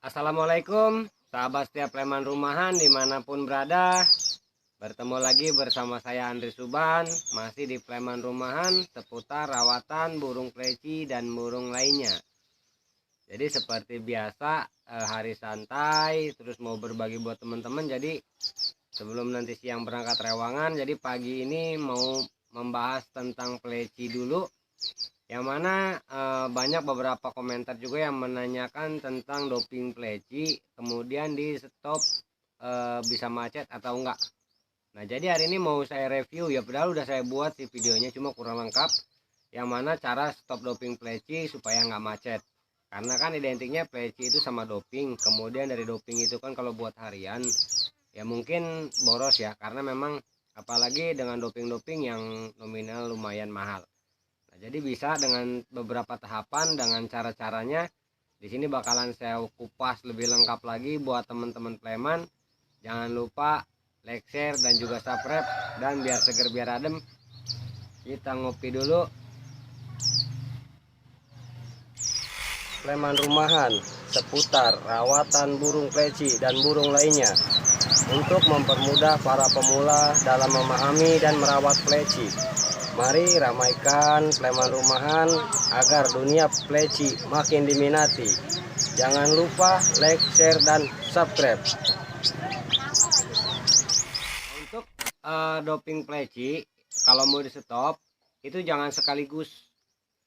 Assalamualaikum sahabat setiap preman rumahan dimanapun berada. Bertemu lagi bersama saya Andri Suban, masih di preman rumahan seputar rawatan burung pleci dan burung lainnya. Jadi seperti biasa hari santai terus mau berbagi buat teman-teman. Jadi sebelum nanti siang berangkat rewangan, jadi pagi ini mau membahas tentang pleci dulu, yang mana banyak beberapa komentar juga yang menanyakan tentang doping pleci, kemudian di stop bisa macet atau enggak. Nah jadi hari ini mau saya review ya, padahal udah saya buat sih videonya, cuma kurang lengkap, yang mana cara stop doping pleci supaya nggak macet. Karena kan identiknya pleci itu sama doping, kemudian dari doping itu kan kalau buat harian ya mungkin boros ya, karena memang apalagi dengan doping-doping yang nominal lumayan mahal. Nah, jadi bisa dengan beberapa tahapan, dengan cara-caranya. Di sini bakalan saya kupas lebih lengkap lagi buat teman-teman preman. Jangan lupa like, share, dan juga subscribe. Dan biar seger biar adem, kita ngopi dulu. Preman rumahan seputar rawatan burung pleci dan burung lainnya, untuk mempermudah para pemula dalam memahami dan merawat pleci. Mari ramaikan preman rumahan agar dunia pleci makin diminati. Jangan lupa like, share, dan subscribe. Untuk doping pleci, kalau mau di stop itu jangan sekaligus.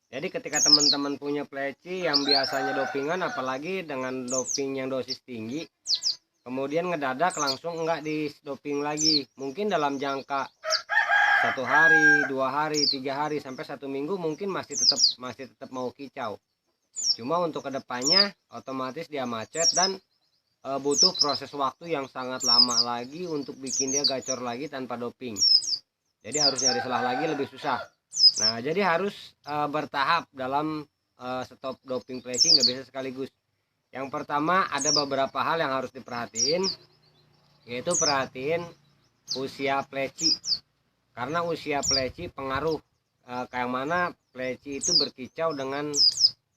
Jadi ketika teman-teman punya pleci yang biasanya dopingan, apalagi dengan doping yang dosis tinggi, kemudian ngedadak langsung enggak di doping lagi, mungkin dalam jangka 1 hari, 2 hari, 3 hari, sampai 1 minggu mungkin masih tetap mau kicau. Cuma untuk kedepannya otomatis dia macet dan butuh proses waktu yang sangat lama lagi untuk bikin dia gacor lagi tanpa doping. Jadi harus nyari selah lagi, lebih susah. Nah jadi harus bertahap dalam stop doping pleci, nggak bisa sekaligus. Yang pertama ada beberapa hal yang harus diperhatiin, yaitu perhatiin usia pleci. Karena usia pleci pengaruh, kayak mana pleci itu berkicau dengan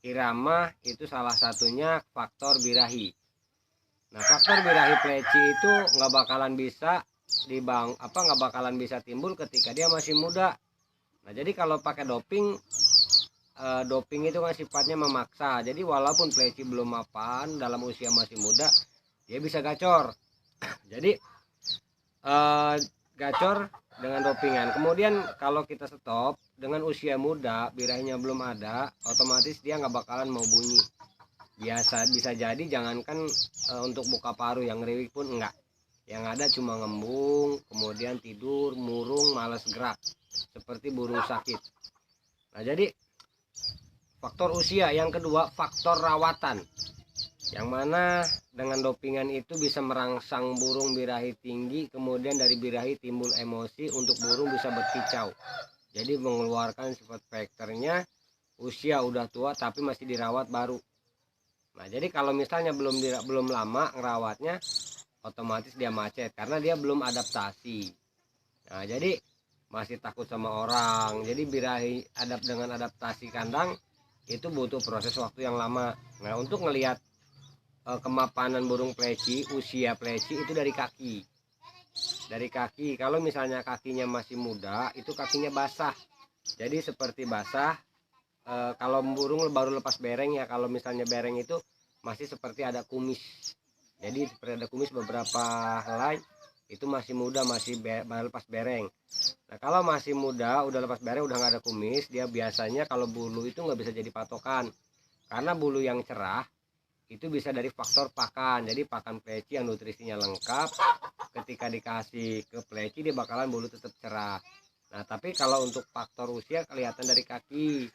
irama, itu salah satunya faktor birahi. Nah faktor birahi pleci itu nggak bakalan bisa nggak bakalan bisa timbul ketika dia masih muda. Nah jadi kalau pakai doping, doping itu kan sifatnya memaksa. Jadi walaupun pleci belum mapan, dalam usia masih muda, dia bisa gacor. Jadi gacor dengan dopingan. Kemudian kalau kita stop dengan usia muda, birahinya belum ada, otomatis dia nggak bakalan mau bunyi. Bisa jadi jangankan untuk buka paruh, yang ngeriwik pun enggak. Yang ada cuma ngembung, kemudian tidur, murung, malas gerak, seperti burung sakit. Nah jadi faktor usia. Yang kedua faktor rawatan, yang mana dengan dopingan itu bisa merangsang burung birahi tinggi, kemudian dari birahi timbul emosi untuk burung bisa berkicau, jadi mengeluarkan sifat vektornya. Usia udah tua tapi masih dirawat baru. Nah jadi kalau misalnya belum lama ngerawatnya, otomatis dia macet karena dia belum adaptasi. Nah jadi masih takut sama orang, jadi birahi dengan adaptasi kandang itu butuh proses waktu yang lama. Nah untuk ngelihat kemapanan burung pleci, usia pleci itu dari kaki. Kalau misalnya kakinya masih muda, itu kakinya basah, jadi seperti basah. Kalau burung baru lepas bereng ya, kalau misalnya bereng itu masih seperti ada kumis, jadi seperti ada kumis beberapa helai, itu masih muda, masih lepas bereng. Nah kalau masih muda udah lepas bereng, udah nggak ada kumis, dia biasanya kalau bulu itu nggak bisa jadi patokan, karena bulu yang cerah itu bisa dari faktor pakan. Jadi pakan pleci yang nutrisinya lengkap, ketika dikasih ke pleci dia bakalan bulu tetap cerah. Nah tapi kalau untuk faktor usia kelihatan dari kakinya.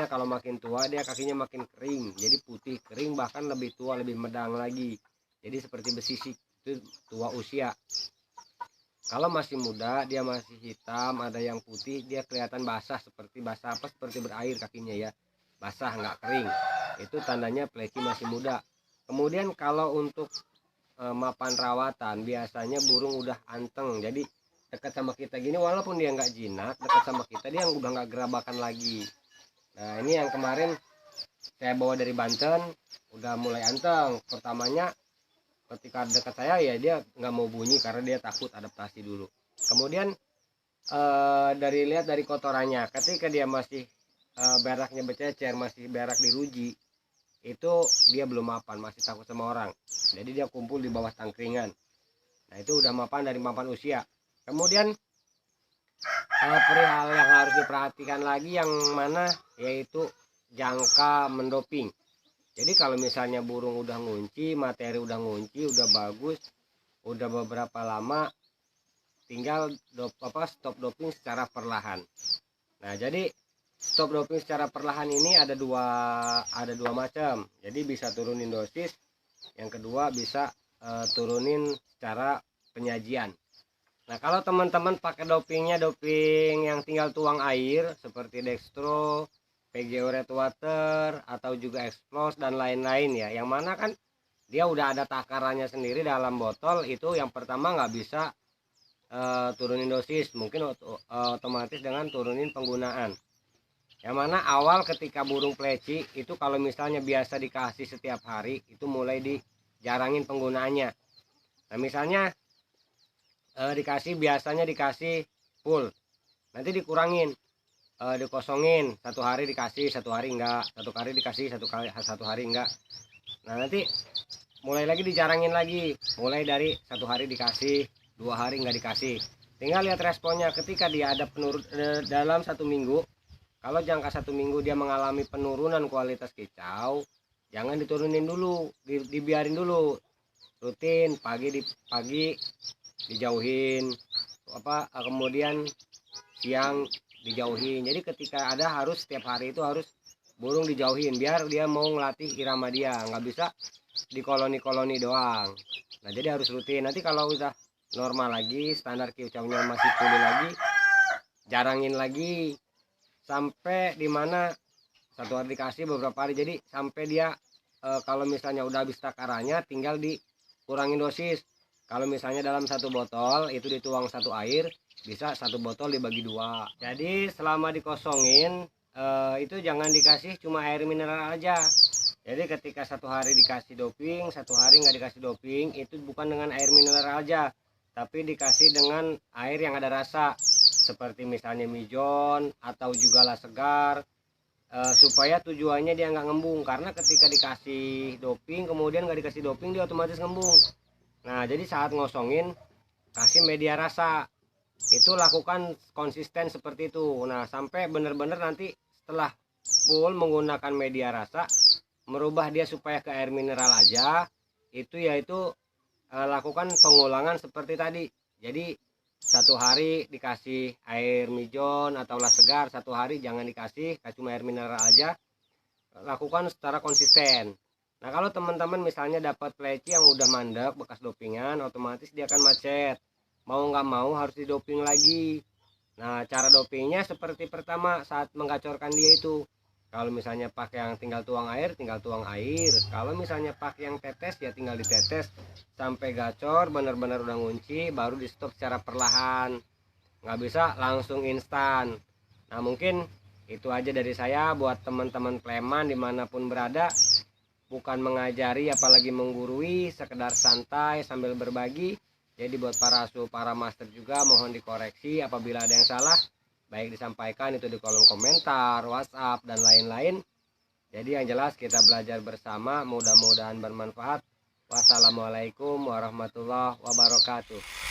Kalau makin tua dia kakinya makin kering, jadi putih kering, bahkan lebih tua, lebih medang lagi, jadi seperti besisik, itu tua usia. Kalau masih muda dia masih hitam, ada yang putih, dia kelihatan basah, seperti berair kakinya ya, basah nggak kering, itu tandanya pleci masih muda. Kemudian kalau untuk mapan rawatan, biasanya burung udah anteng, jadi dekat sama kita gini, walaupun dia nggak jinak, dekat sama kita dia udah nggak gerabakan lagi. Nah ini yang kemarin saya bawa dari Banten udah mulai anteng. Pertamanya ketika dekat saya ya dia nggak mau bunyi karena dia takut adaptasi dulu. Kemudian lihat dari kotorannya, ketika dia masih beraknya bececer, masih berak diruji, itu dia belum mapan, masih takut sama orang. Jadi dia kumpul di bawah tangkringan. Nah itu udah mapan dari mapan usia. Kemudian perihal yang harus diperhatikan lagi yang mana yaitu jangka mendoping. Jadi kalau misalnya burung udah ngunci, materi udah ngunci, udah bagus, udah beberapa lama, tinggal stop doping secara perlahan. Nah jadi stop doping secara perlahan ini ada dua macam. Jadi bisa turunin dosis, yang kedua bisa turunin secara penyajian. Nah kalau teman-teman pakai dopingnya doping yang tinggal tuang air seperti dextro, PGO red water, atau juga explos dan lain-lain ya, yang mana kan dia udah ada takarannya sendiri dalam botol, itu yang pertama nggak bisa turunin dosis, mungkin otomatis dengan turunin penggunaan. Yang mana awal ketika burung pleci itu kalau misalnya biasa dikasih setiap hari, itu mulai dijarangin penggunaannya. Nah misalnya biasanya dikasih full, nanti dikurangin, dikosongin, satu hari dikasih, satu hari enggak, satu hari dikasih, satu hari enggak. Nah nanti mulai lagi dijarangin lagi, mulai dari satu hari dikasih, 2 hari enggak dikasih. Tinggal lihat responnya. Ketika dia ada penurun dalam 1 minggu, kalau jangka 1 minggu dia mengalami penurunan kualitas kicau, jangan diturunin dulu, dibiarin dulu, rutin pagi dijauhin, kemudian siang dijauhin. Jadi ketika ada harus setiap hari itu harus burung dijauhin biar dia mau ngelatih irama dia, nggak bisa di koloni doang. Nah jadi harus rutin. Nanti kalau udah normal lagi, standar kicaunya masih pulih lagi, jarangin lagi sampai dimana satu hari dikasih beberapa hari. Jadi sampai dia kalau misalnya udah habis takarannya tinggal dikurangin dosis. Kalau misalnya dalam 1 botol itu dituang 1 air, bisa 1 botol dibagi 2. Jadi selama dikosongin itu jangan dikasih cuma air mineral aja. Jadi ketika 1 hari dikasih doping, 1 hari nggak dikasih doping, itu bukan dengan air mineral aja, tapi dikasih dengan air yang ada rasa, seperti misalnya mijon atau juga La Segar, supaya tujuannya dia nggak ngembung. Karena ketika dikasih doping kemudian nggak dikasih doping, dia otomatis ngembung. Nah jadi saat ngosongin kasih media rasa, itu lakukan konsisten seperti itu. Nah sampai benar-benar nanti setelah full menggunakan media rasa, merubah dia supaya ke air mineral aja, itu yaitu lakukan pengulangan seperti tadi. Jadi 1 hari dikasih air mijon atau La Segar, 1 hari jangan dikasih cuma air mineral aja. Lakukan secara konsisten. Nah kalau teman-teman misalnya dapat pleci yang udah mandek bekas dopingan, otomatis dia akan macet, mau nggak mau harus didoping lagi. Nah cara dopingnya seperti pertama saat menggacorkan dia itu, kalau misalnya pakai yang tinggal tuang air, kalau misalnya pakai yang tetes ya tinggal ditetes sampai gacor benar-benar udah ngunci, baru di stop secara perlahan, nggak bisa langsung instan. Nah mungkin itu aja dari saya buat teman-teman Sleman dimanapun berada. Bukan mengajari apalagi menggurui, sekedar santai sambil berbagi. Jadi buat para master juga mohon dikoreksi apabila ada yang salah, baik disampaikan itu di kolom komentar, WhatsApp dan lain-lain. Jadi yang jelas kita belajar bersama, mudah-mudahan bermanfaat. Wassalamualaikum warahmatullahi wabarakatuh.